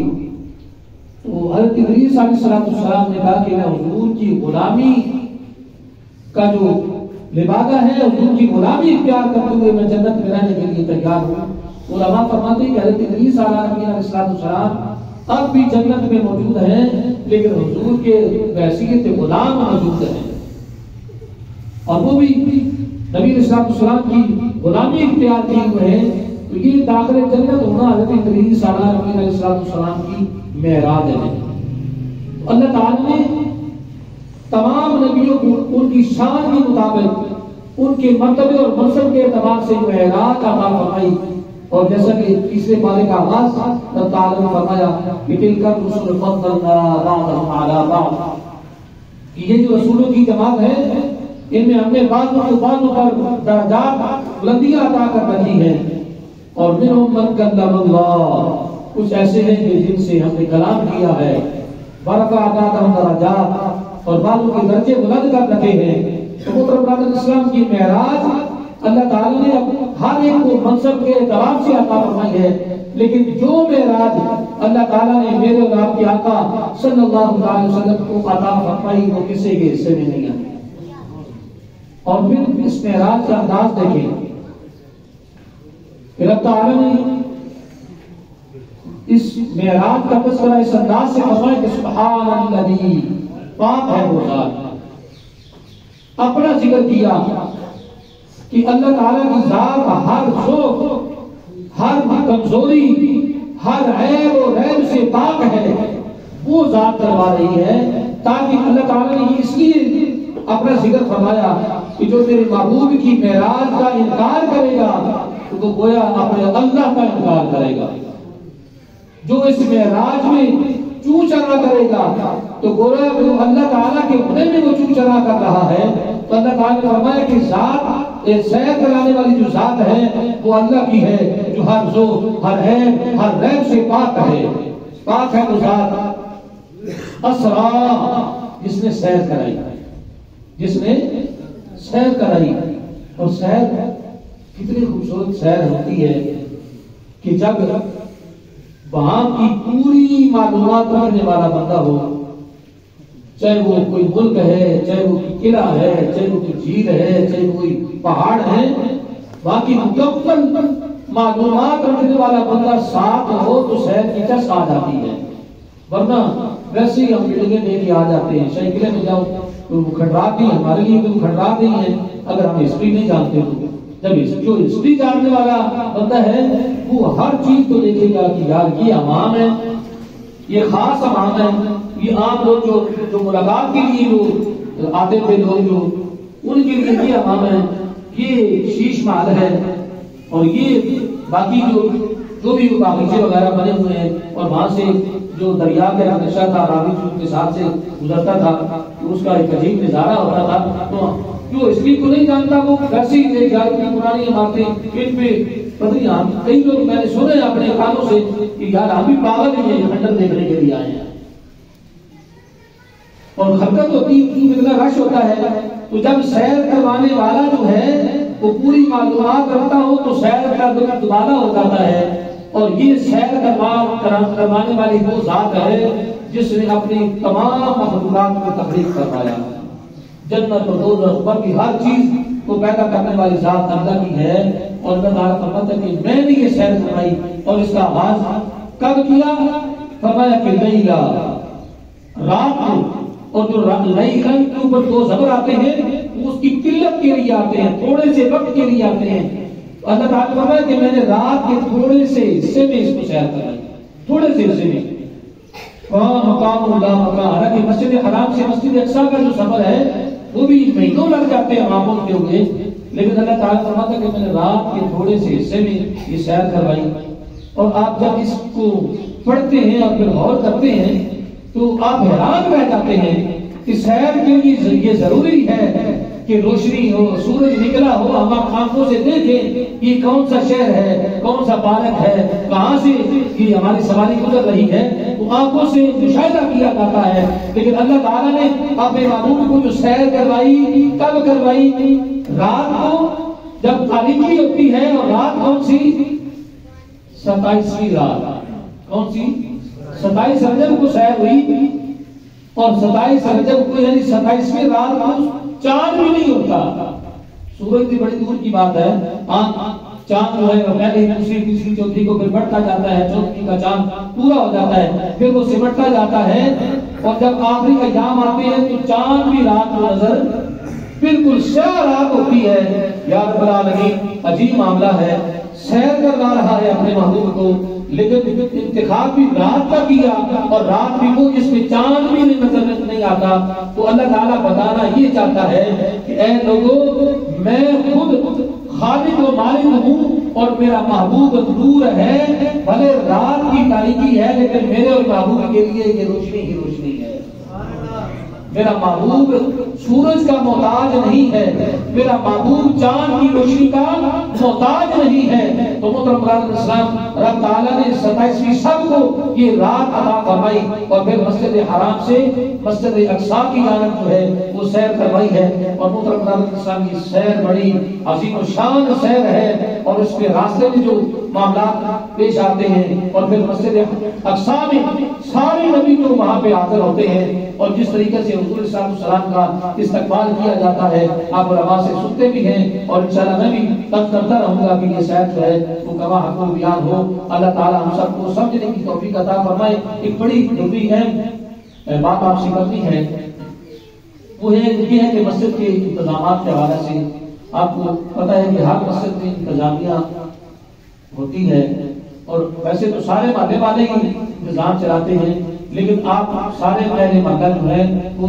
ہوئی تو حضرت ادریس علیہ السلام نے کہا کہ میں حضور کی غلامی کا جو لبادہ ہے حضور کی غلامی اختیار کرتے ہوئے میں جنت میں رہنے کے لیے تیار ہوں۔ علماء فرماتے ہیں کہ حضرت ادریس علیہ السلام اب بھی جنت میں موجود ہیں لیکن حضور کے بحیثیت غلام موجود ہیں، اور وہ بھی نبی علیہ السلام کی غلامی اختیار کیے ہوئے ہیں۔ تو یہ داخل جنت ہونا حضرت ادریس علیہ السلام کی معراج ہے۔ اللہ تعالیٰ نے تمام نبیوں کو ان کی شان کے مطابق ان کے مرتبے اور منصب کے اعتبار سے معراج عطا فرمائی، اور جیسا کہ تیسرے پارے کا آغاز اللہ تعالیٰ نے فرمایا کہ تلک الرسل فضلنا بعضهم علی بعض، کہ یہ جو رسولوں کی جماعت ہے ان میں ہم نے بعضوں کو بعضوں پر درجات بلندیاں عطا کر رکھی ہیں، اور منہم من کلم اللہ، کچھ ایسے ہیں کہ جن سے ہم نے کلام کیا ہے، ورفع بعضهم درجات، اور بعضوں کے درجے بلند کر رکھے ہیں۔ تو محترم ناظرین، اسلام کی معراج اللہ تعالیٰ نے ہر ایک کو منصب کے اعتبار سے عطا فرمائی ہے، لیکن جو معراج اللہ تعالیٰ نے میرے اور آپ کے آقا صلی اللہ علیہ وسلم کو عطا فرمائی وہ کسی کے حصے میں نہیں آئی۔ اور پھر اس معراج کا انداز دیکھیں، پھر اللہ تعالیٰ نے اس معراج کا تذکرہ اس انداز سے فرمایا کہ سبحان الذی، پاک ہے وہ ذات، اپنا ذکر کیا کہ اللہ تعالیٰ کی ذات ہر ذوق، ہر کمزوری، ہر عیب و ریب سے پاک ہے، وہ ذات کروا رہی ہے، تاکہ اللہ تعالیٰ نے اس لیے اپنا ذکر فرمایا کہ جو میرے محبوب کی معراج کا انکار کرے گا تو وہ گویا اپنے اللہ کا انکار کرے گا، جو اس معراج میں چوں چرا کرے گا تو گویا وہ اللہ تعالیٰ کے ہونے میں وہ چوں چرا کر رہا ہے۔ تو اللہ تعالیٰ نے فرمایا کہ ذات سیر کرانے والی جو ذات ہے وہ اللہ کی ہے، جو ہر ذوق، ہر عیب، ہر ریب سے پاک ہے، پاک ہے وہ ذات۔ اسرا، جس نے سیر کرائی، جس نے سیر کرائی، اور سیر کتنی خوبصورت سیر ہوتی ہے کہ جب وہاں کی پوری معلومات رکھنے والا بندہ ہو، چاہے وہ کوئی ملک ہے، چاہے وہ کوئی قلعہ ہے، چاہے وہ کوئی جھیل ہے، چاہے وہ کوئی پہاڑ ہے، باقی مکمل معلومات رکھنے والا بندہ ساتھ ہو تو سیر کی چس آ جاتی ہے، ورنہ ویسے ہی ہم بلڈنگیں لے کے آ جاتے ہیں، شاہی قلعے میں جاؤ تو وہ کھنڈرات نہیں، ہمارے لیے تو کھنڈرات نہیں ہے اگر ہم ہسٹری نہیں جانتے تو۔ جب جو ہسٹری جاننے والا بندہ ہے وہ ہر چیز کو دیکھے گا کہ یار یہ عوام ہے، یہ خاص عوام ہے، یہ عام لوگ جو ملاقات کے لیے لوگ آتے تھے، لوگ جو ان کے لیے یہ عوام ہے، یہ شیش محل ہے، اور یہ باقی جو بھی باغیچے وغیرہ بنے ہوئے ہیں، اور وہاں سے جو دریا کا نقشہ تھا راوی کے ساتھ سے گزرتا تھا اس کا ایک عجیب نظارہ ہوتا تھا۔ تو جو اس لیے کو نہیں جانتا وہ ویسے ہی ایک پرانی عمارتیں ان پہ پتہ نہیں، ہم کئی لوگ میں نے سنے اپنے کانوں سے کہ یار ہم بھی پاگل ہیں، یہ کھنڈر دیکھنے کے لیے آئے ہیں، اور خلقت ہوتی اتنا رش ہوتا ہے، تو جب سیر کروانے والا جو ہے وہ پوری معلومات رکھتا ہو تو سیر کا دوبارہ ہو جاتا ہے، اور یہ سیر کروانے والی وہ ذات ہے جس نے اپنی تمام مخلوقات کو تخلیق کروایا، جنت و دوزخ پر بھی ہر چیز کو پیدا کرنے والی ذات اللہ کی ہے۔ اور اللہ تعالیٰ فرماتا ہے کہ میں نے یہ سیر کروائی، اور اس کا آغاز کب کیا؟ فرمایا کہ لیلا، رات کو، اور جو لیلا کے اوپر دو زبر آتے ہیں وہ اس کی قلت کے لیے آتے ہیں، تھوڑے سے وقت کے لیے آتے ہیں۔ اللہ تعالیٰ فرمایا کہ میں نے رات کے تھوڑے سے حصے میں اس کو سیر کرائی، تھوڑے سے حصے میں۔ مقام اللہ مقام، حالانکہ مسجد حرام سے مسجد اقصیٰ کا جو سفر ہے وہ بھی مہینوں لگ جاتے ہیں وہاں پہنچتے ہوئے، لیکن اللہ تعالیٰ فرماتا ہے کہ میں نے رات کے تھوڑے سے حصے میں یہ سیر کروائی۔ اور آپ جب اس کو پڑھتے ہیں اور پھر غور کرتے ہیں تو آپ حیران رہ جاتے ہیں کہ سیر کے لیے یہ ضروری ہے کہ روشنی ہو، سورج نکلا ہو، ہم آنکھوں سے دیکھیں یہ کون سا شہر ہے، کون سا پارک ہے، کہاں سے یہ ہماری سواری گزر رہی ہے، وہ آنکھوں سے مشاہدہ کیا جاتا ہے۔ لیکن اللہ تعالیٰ نے اپنے معبود کو جو سیر کروائی، کب کروائی؟ رات کو، جب تاریکی ہوتی ہے، اور رات کون سی؟ 27ویں رات۔ کون سی؟ 27 رجب کو سیر ہوئی اور 27 رجب کو یعنی 27ویں رات کو چاند بھی نہیں ہوتا. سورج بھی بڑی دور کی بات ہے. چاند جو ہے وہ پہلے دوسری تیسری چوتھی کو پھر بڑھتا جاتا ہے, چوتھی کا چاند پورا ہو جاتا ہے, پھر وہ سمٹتا جاتا ہے, اور جب آخری ایام آتے ہیں تو چاند بھی رات کو نظر بالکل سیاہ رات ہوتی ہے. یا رب العالمین عجیب معاملہ ہے. سیر کر لا رہا ہے اپنے محبوب کو, لیکن انتخاب بھی رات کا کیا, اور رات بھی وہ جس میں چاند بھی نظر نہیں آتا. تو اللہ تعالیٰ بتانا یہ چاہتا ہے کہ اے لوگوں, میں خود خالق و مالک ہوں اور میرا محبوب نور ہے. بھلے رات کی تاریکی ہے لیکن میرے اور محبوب کے لیے یہ روشنی ہی روشنی ہے. میرا محبوب سورج کا محتاج نہیں ہے, میرا محبوب چاند کی روشنی کا محتاج نہیں ہے. تو محترم برادر اسلام, رب تعالیٰ نے 27ویں شب کو یہ رات عطا فرمائی اور پھر مسجد حرام سے مسجد اقصی کی جانب جو ہے وہ سیر کروائی ہے. اور محترم برادر اسلام کی سیر بڑی عظیم و شان سیر ہے, اور اس کے راستے میں جو معاملات پیش آتے ہیں, اور پھر مسجد اقصی میں سارے نبی جو وہاں پہ حاضر ہوتے ہیں, اور جس طریقے سے حضور صلی اللہ علیہ وسلم کا استقبال کیا جاتا ہے آپ علماء سے سنتے بھی ہیں, اور انشاءاللہ میں بھی تب کرتا رہوں گا کہ یہ سیر جو ہے وہ کما حق و بیان ہو. اللہ تعالیٰ ہم سب کو سمجھنے کی توفیق عطا فرمائے. ایک بڑی ضروری ہے بات آپ سے کرنی ہے, وہ یہ ہے کہ مسجد کے انتظامات کے حوالے سے آپ کو پتہ ہے کہ ہر مسجد میں انتظامیہ ہوتی ہے, اور ویسے تو سارے محلے والے ہی انتظام چلاتے ہیں, لیکن آپ سارے پہلے محلہ جو ہے وہ